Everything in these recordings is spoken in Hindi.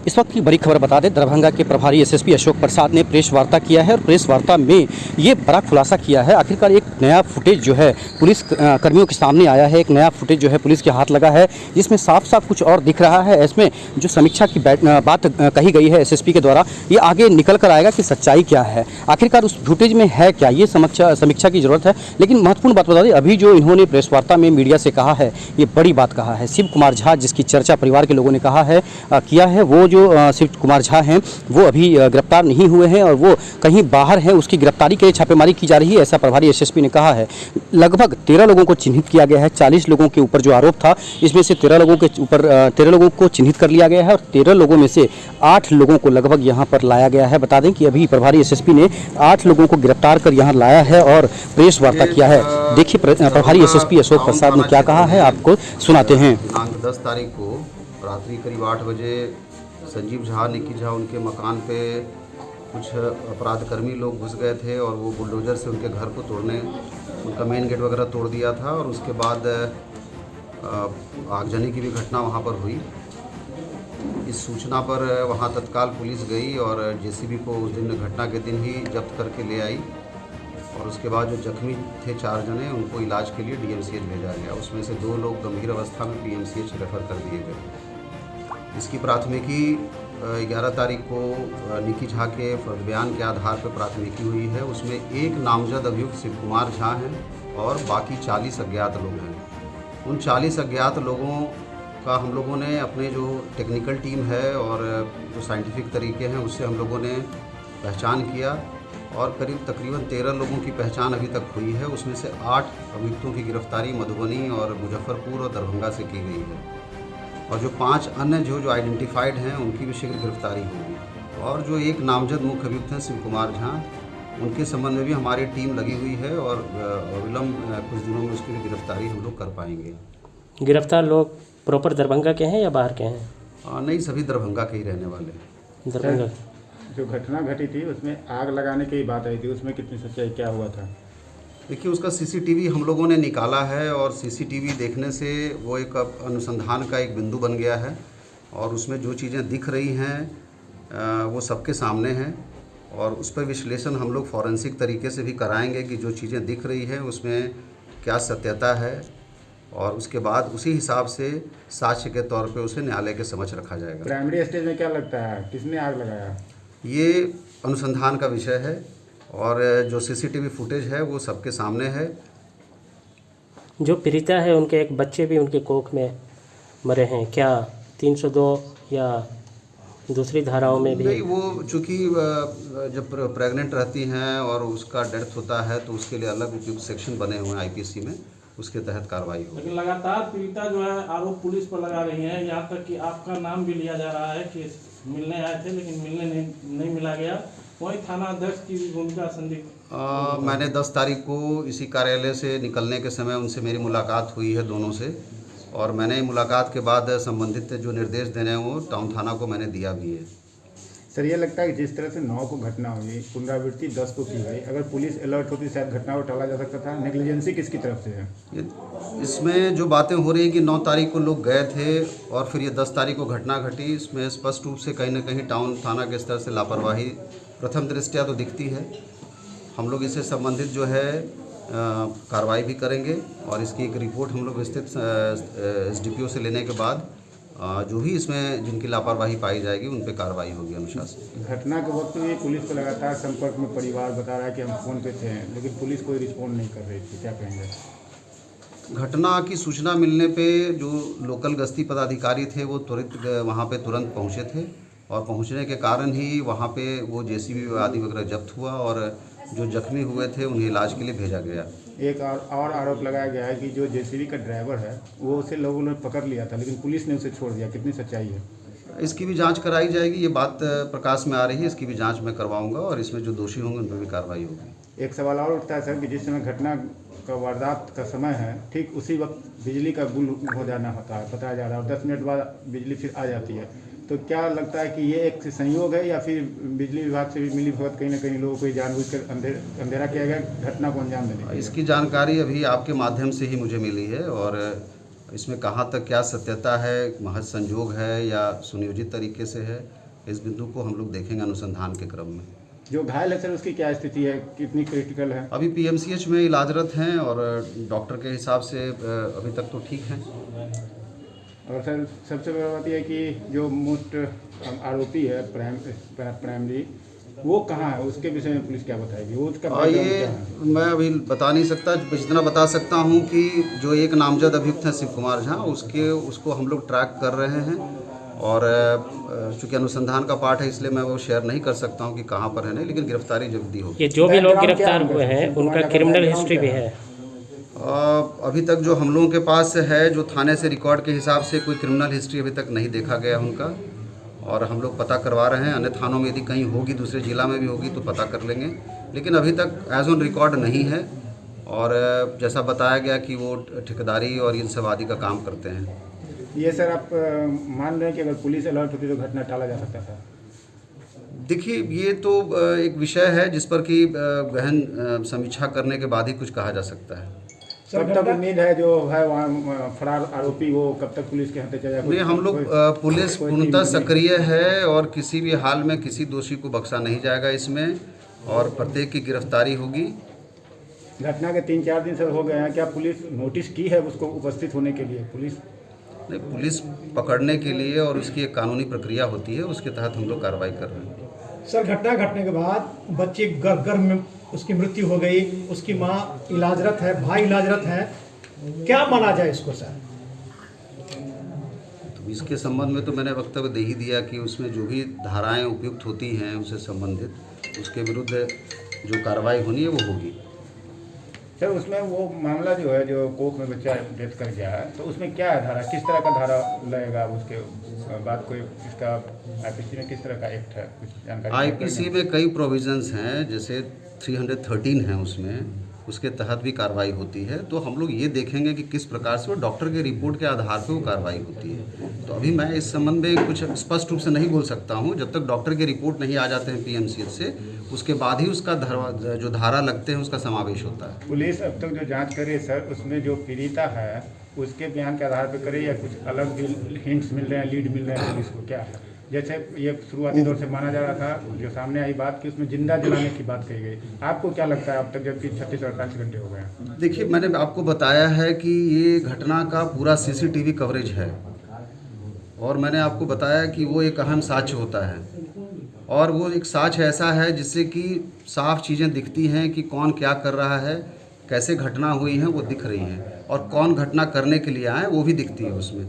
इस वक्त की बड़ी खबर बता दें, दरभंगा के प्रभारी एसएसपी अशोक प्रसाद ने प्रेस वार्ता किया है और प्रेस वार्ता में ये बड़ा खुलासा किया है। आखिरकार एक नया फुटेज जो है पुलिस कर्मियों के सामने आया है, एक नया फुटेज जो है पुलिस के हाथ लगा है, जिसमें साफ साफ कुछ और दिख रहा है। इसमें जो समीक्षा की बात कही गई है एसएसपी के द्वारा, ये आगे निकल कर आएगा कि सच्चाई क्या है, आखिरकार उस फुटेज में है क्या, ये समीक्षा की जरूरत है। लेकिन महत्वपूर्ण बात बता दें, अभी जो इन्होंने प्रेस वार्ता में मीडिया से कहा है, ये बड़ी बात कहा है। शिव कुमार झा, जिसकी चर्चा परिवार के लोगों ने कहा है किया है, वो जो शिव कुमार झा हैं वो अभी गिरफ्तार नहीं हुए हैं और वो कहीं बाहर हैं, उसकी गिरफ्तारी के लिए छापेमारी की जा रही है, ऐसा प्रभारी एसएसपी ने कहा है। लगभग 13 लोगों को चिन्हित किया गया है। 40 लोगों के ऊपर जो आरोप था, इसमें से 13 लोगों को चिन्हित कर लिया गया है और 13 लोगों में से 8 लोगों को लगभग यहाँ पर लाया गया है। बता दें कि अभी प्रभारी एसएसपी ने 8 लोगों को गिरफ्तार कर यहाँ लाया है और प्रेस वार्ता किया है। देखिए प्रभारी एसएसपी अशोक प्रसाद ने क्या कहा है, आपको सुनाते हैं। 10 तारीख को रात्रि करीब 8 बजे संजीव झा, निकी झा, उनके मकान पे कुछ अपराधकर्मी लोग घुस गए थे और वो बुलडोज़र से उनके घर को तोड़ने, उनका मेन गेट वगैरह तोड़ दिया था और उसके बाद आगजनी की भी घटना वहाँ पर हुई। इस सूचना पर वहाँ तत्काल पुलिस गई और जेसीबी को उस दिन घटना के दिन ही जब्त करके ले आई और उसके बाद जो जख्मी थे 4 जने, उनको इलाज के लिए डीएमसीएच भेजा गया। उसमें से 2 लोग गंभीर अवस्था में पीएमसीएच रेफर कर दिए गए। इसकी प्राथमिकी 11 तारीख को निकी झा के बयान के आधार पर प्राथमिकी हुई है। उसमें एक नामजद अभियुक्त शिव कुमार झा हैं और बाकी 40 अज्ञात लोग हैं। उन 40 अज्ञात लोगों का हम लोगों ने अपने जो टेक्निकल टीम है और जो साइंटिफिक तरीके हैं उससे हम लोगों ने पहचान किया और तकरीबन 13 लोगों की पहचान अभी तक हुई है। उसमें से 8 अभियुक्तों की गिरफ्तारी मधुबनी और मुजफ्फरपुर और दरभंगा से की गई है और जो 5 अन्य जो आइडेंटिफाइड हैं उनकी भी शीघ्र गिरफ्तारी होगी। और जो एक नामजद मुख्य अभियुक्त हैं शिव कुमार झा, उनके संबंध में भी हमारी टीम लगी हुई है और विलम्ब कुछ दिनों में उसकी भी गिरफ्तारी हम लोग कर पाएंगे। गिरफ्तार लोग प्रॉपर दरभंगा के हैं या बाहर के हैं? नहीं, सभी दरभंगा के ही रहने वाले हैं। दरभंगा। जो घटना घटी थी उसमें आग लगाने की बात आई थी, उसमें कितनी सच्चाई, क्या हुआ था? देखिए, उसका सीसीटीवी हम लोगों ने निकाला है और सीसीटीवी देखने से वो एक अनुसंधान का एक बिंदु बन गया है और उसमें जो चीज़ें दिख रही हैं वो सबके सामने हैं और उस पर विश्लेषण हम लोग फॉरेंसिक तरीके से भी कराएंगे कि जो चीज़ें दिख रही हैं उसमें क्या सत्यता है और उसके बाद उसी हिसाब से साक्ष्य के तौर पे उसे न्यायालय के समक्ष रखा जाएगा। प्राइमरी स्टेज में क्या लगता है, किसने आग लगाया? ये अनुसंधान का विषय है और जो सीसीटीवी फुटेज है वो सबके सामने है। जो पीड़िता है उनके एक बच्चे भी उनके कोख में मरे हैं, क्या 302 या दूसरी धाराओं में भी? नहीं, वो चूँकि जब प्रेग्नेंट रहती हैं और उसका डेथ होता है तो उसके लिए अलग उपयुक्त सेक्शन बने हुए हैं आईपीसी में, उसके तहत कार्रवाई होगी। लेकिन लगातार पीड़िता जो है आरोप पुलिस पर लगा रही है, यहाँ तक कि आपका नाम भी लिया जा रहा है कि मिलने आए थे लेकिन मिलने नहीं मिला गया। वही थाना अध्यक्ष की भूमिका संदिग्ध। मैंने 10 तारीख को इसी कार्यालय से निकलने के समय उनसे मेरी मुलाकात हुई है दोनों से और मैंने मुलाकात के बाद संबंधित जो निर्देश देने हैं वो टाउन थाना को मैंने दिया भी है। सर, ये लगता है कि जिस तरह से 9 को घटना हुई, पुनरावृत्ति 10 को की गई, अगर पुलिस अलर्ट होती शायद घटना को टाला जा सकता था। नेग्लिजेंसी किसकी तरफ से है? इसमें जो बातें हो रही हैं कि 9 तारीख को लोग गए थे और फिर ये 10 तारीख को घटना घटी, इसमें स्पष्ट रूप से कहीं ना कहीं टाउन थाना के स्तर से लापरवाही प्रथम दृष्टया तो दिखती है। हम लोग इससे संबंधित जो है कार्रवाई भी करेंगे और इसकी एक रिपोर्ट हम लोग विस्तृत एसडीपीओ से लेने के बाद जो भी इसमें जिनकी लापरवाही पाई जाएगी उन पे कार्रवाई होगी अनुशासन। घटना के वक्त में पुलिस को लगातार संपर्क में परिवार बता रहा है कि हम फ़ोन पे थे, लेकिन पुलिस कोई रिस्पॉन्ड नहीं कर रही थी, क्या कहेंगे? घटना की सूचना मिलने पे जो लोकल गश्ती पदाधिकारी थे वो वहाँ पे तुरंत पहुँचे थे और पहुँचने के कारण ही वहाँ पे वो जेसीबी आदि वगैरह जब्त हुआ और जो जख्मी हुए थे उन्हें इलाज के लिए भेजा गया। एक और आरोप लगाया गया है कि जो जेसीबी का ड्राइवर है वो उसे लोगों ने पकड़ लिया था लेकिन पुलिस ने उसे छोड़ दिया, कितनी सच्चाई है? इसकी भी जांच कराई जाएगी। ये बात प्रकाश में आ रही है, इसकी भी जांच मैं करवाऊंगा और इसमें जो दोषी होंगे उन पर भी कार्रवाई होगी। एक सवाल और उठता है सर कि जिस समय घटना का वारदात का समय है, ठीक उसी वक्त बिजली का गुल हो जाना होता है, बताया जा रहा है, और 10 मिनट बाद बिजली फिर आ जाती है। तो क्या लगता है कि ये एक संयोग है या फिर बिजली विभाग से भी मिली भगत कहीं ना कहीं लोगों को जानबूझकर अंधेरा किया गया घटना को अंजाम देने? इसकी जानकारी अभी आपके माध्यम से ही मुझे मिली है और इसमें कहाँ तक क्या सत्यता है, महज संजोग है या सुनियोजित तरीके से है, इस बिंदु को हम लोग देखेंगे अनुसंधान के क्रम में। जो घायल है सर उसकी क्या स्थिति है, कितनी क्रिटिकल है? अभी पीएमसीएच में इलाजरत हैं और डॉक्टर के हिसाब से अभी तक तो ठीक हैं। और सर सबसे बड़ी बात यह है कि जो मोस्ट आरोपी है प्राइमरी, वो कहाँ है, उसके विषय में पुलिस क्या बताएगी? वो उसका background ये क्या है? मैं अभी बता नहीं सकता, जितना बता सकता हूँ कि जो एक नामजद अभियुक्त है शिव कुमार झा, उसको हम लोग ट्रैक कर रहे हैं और चूँकि अनुसंधान का पार्ट है इसलिए मैं वो शेयर नहीं कर सकता हूँ कि कहाँ पर है नहीं, लेकिन गिरफ्तारी जल्दी होगी। ये जो भी लोग गिरफ्तार हुए हैं उनका क्रिमिनल हिस्ट्री भी है? अभी तक जो हम लोगों के पास है, जो थाने से रिकॉर्ड के हिसाब से कोई क्रिमिनल हिस्ट्री अभी तक नहीं देखा गया उनका, और हम लोग पता करवा रहे हैं। अन्य थानों में यदि कहीं होगी, दूसरे जिला में भी होगी तो पता कर लेंगे, लेकिन अभी तक एज ऑन रिकॉर्ड नहीं है। और जैसा बताया गया कि वो ठेकेदारी और इन सब आदि का काम करते हैं। ये सर आप मान रहे हैं कि अगर पुलिस अलर्ट होती तो घटना टाला जा सकता था? देखिए, ये तो एक विषय है जिस पर कि गहन समीक्षा करने के बाद ही कुछ कहा जा सकता है। कब तक उम्मीद है जो है वहाँ फरार आरोपी, वो कब तक पुलिस के हाथ चला जाए? नहीं, हम लोग पुलिस पूर्णतः सक्रिय है और किसी भी हाल में किसी दोषी को बख्शा नहीं जाएगा इसमें, और प्रत्येक की गिरफ्तारी होगी। घटना के 3-4 दिन से हो गए हैं, क्या पुलिस नोटिस की है उसको उपस्थित होने के लिए? नहीं, पुलिस पकड़ने के लिए और उसकी एक कानूनी प्रक्रिया होती है, उसके तहत हम लोग कार्रवाई कर रहे हैं। सर घटना घटने के बाद बच्चे गर्भ में उसकी मृत्यु हो गई, उसकी माँ इलाजरत है, भाई इलाजरत है, क्या माना जाए इसको सर? तो इसके संबंध में तो मैंने वक्तव्य दे ही दिया कि उसमें जो भी धाराएं उपयुक्त होती हैं उससे संबंधित, उसके विरुद्ध जो कार्रवाई होनी है वो होगी। सर उसमें वो मामला जो है, जो कोख में बच्चा डेथ कर गया है, तो उसमें क्या है धारा, किस तरह का धारा लगेगा? उसके बाद कोई इसका आईपीसी में किस तरह का एक्ट है, कुछ जानकारी? आईपीसी में कई प्रोविजंस हैं, जैसे 313 है, उसमें उसके तहत भी कार्रवाई होती है। तो हम लोग ये देखेंगे कि किस प्रकार से वो डॉक्टर के रिपोर्ट के आधार पर वो कार्रवाई होती है। तो अभी मैं इस संबंध में कुछ स्पष्ट रूप से नहीं बोल सकता हूँ। जब तक डॉक्टर के रिपोर्ट नहीं आ जाते हैं पीएमसीएच से, उसके बाद ही उसका जो धारा लगते हैं उसका समावेश होता है। पुलिस अब तक जो जांच करे सर, उसमें जो पीड़िता है उसके बयान के आधार पर करे या कुछ अलग भी हिंट्स मिल रहे हैं, लीड मिल रहे हैं पुलिस को, क्या है? जैसे ये शुरुआती दौर से माना जा रहा था, जो सामने आई बात कि उसमें जिंदा जलाने की बात कही गई, आपको क्या लगता है अब तक जबकि 36-48 घंटे हो गए हैं? देखिए, मैंने आपको बताया है कि ये घटना का पूरा सीसीटीवी कवरेज है, और मैंने आपको बताया कि वो एक अहम साक्ष्य होता है, और वो एक साक्ष्य ऐसा है जिससे कि साफ चीज़ें दिखती हैं कि कौन क्या कर रहा है, कैसे घटना हुई है वो दिख रही हैं, और कौन घटना करने के लिए आए वो भी दिखती है उसमें।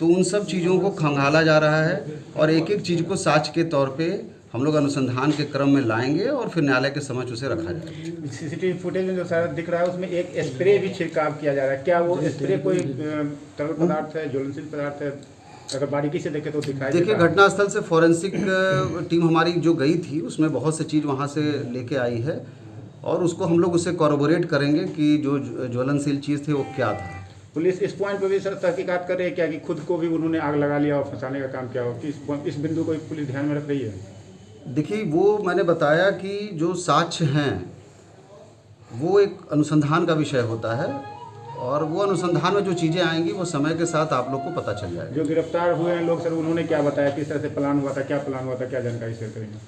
तो उन सब चीज़ों को खंगाला जा रहा है, और एक एक चीज़ को साक्ष्य के तौर पे हम लोग अनुसंधान के क्रम में लाएंगे और फिर न्यायालय के समक्ष उसे रखा जाएगा। सीसीटीवी फुटेज में जो सारा दिख रहा है उसमें एक स्प्रे भी छिड़काव किया जा रहा है, क्या वो स्प्रे कोई तरल पदार्थ है, ज्वलनशील पदार्थ है? अगर बारीकी से देखें तो दिखाई देखिए, घटनास्थल से फॉरेंसिक टीम हमारी जो गई थी उसमें बहुत सी चीज़ वहाँ से लेके आई है, और उसको हम लोग उससे कॉरोबोरेट करेंगे कि जो ज्वलनशील चीज़ थी वो क्या था। पुलिस इस पॉइंट पर भी सर तहकीकात कर रही है क्या कि खुद को भी उन्होंने आग लगा लिया और फंसाने का काम किया हो, कि इस बिंदु को पुलिस ध्यान में रख रही है? देखिए, वो मैंने बताया कि जो साक्ष्य हैं वो एक अनुसंधान का विषय होता है, और वो अनुसंधान में जो चीज़ें आएंगी वो समय के साथ आप लोग को पता चल जाएगा। जो गिरफ्तार हुए हैं लोग सर, उन्होंने क्या बताया, किस तरह से प्लान हुआ था, क्या प्लान हुआ था, क्या जानकारी शेयर करेंगे?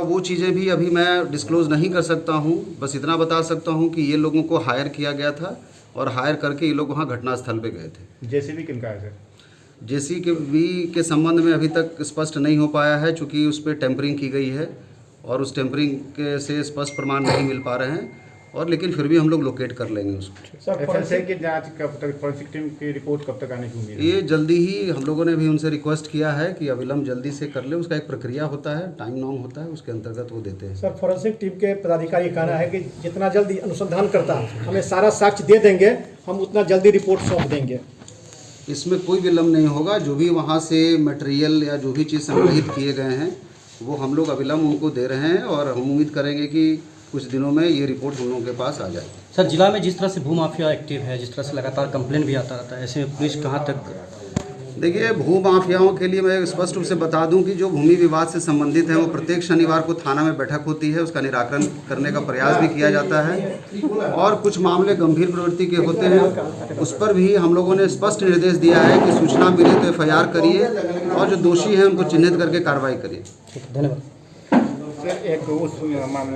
वो चीज़ें भी अभी मैं डिस्क्लोज़ नहीं कर सकता हूँ। बस इतना बता सकता हूँ कि ये लोगों को हायर किया गया था, और हायर करके ये लोग वहाँ घटनास्थल पे गए थे। जेसीबी किनका है सर? जेसीबी के संबंध में अभी तक स्पष्ट नहीं हो पाया है, चूँकि उस पर टेम्परिंग की गई है, और उस टेम्परिंग के से स्पष्ट प्रमाण नहीं मिल पा रहे हैं, और लेकिन फिर भी हम लोग लोकेट कर लेंगे उसको। एफएसएल की जांच कब तक, फॉरेंसिक टीम की रिपोर्ट कब तक आने की उम्मीद है? ये जल्दी ही, हम लोगों ने भी उनसे रिक्वेस्ट किया है कि अविलंब जल्दी से कर ले। उसका एक प्रक्रिया होता है, टाइम नॉन्ग होता है, उसके अंतर्गत वो देते हैं। सर फॉरेंसिक टीम के पदाधिकारी का कहना है कि जितना जल्दी अनुसंधान करता हमें सारा साक्ष्य दे देंगे, हम उतना जल्दी रिपोर्ट सौंप देंगे। इसमें कोई विलम्ब नहीं होगा। जो भी वहाँ से मटेरियल या जो भी चीज़ संग्रहित किए गए हैं वो हम लोग अविलंब उनको दे रहे हैं, और हम उम्मीद करेंगे कि कुछ दिनों में ये रिपोर्ट हम लोगों के पास आ जाएगी। सर, जिला में जिस तरह से भूमाफिया एक्टिव है, जिस तरह से लगातार कंप्लेन भी आता रहता है, ऐसे में पुलिस कहाँ तक देखिए, भू माफियाओं के लिए मैं स्पष्ट रूप से बता दूं कि जो भूमि विवाद से संबंधित है वो प्रत्येक शनिवार को थाना में बैठक होती है, उसका निराकरण करने का प्रयास भी किया जाता है और कुछ मामले गंभीर प्रवृत्ति के होते हैं, उस पर भी हम लोगों ने स्पष्ट निर्देश दिया है कि सूचना मिले तो FIR करिए और जो दोषी हैं उनको चिन्हित करके कार्रवाई करिए। धन्यवाद। सर, एक उस मामले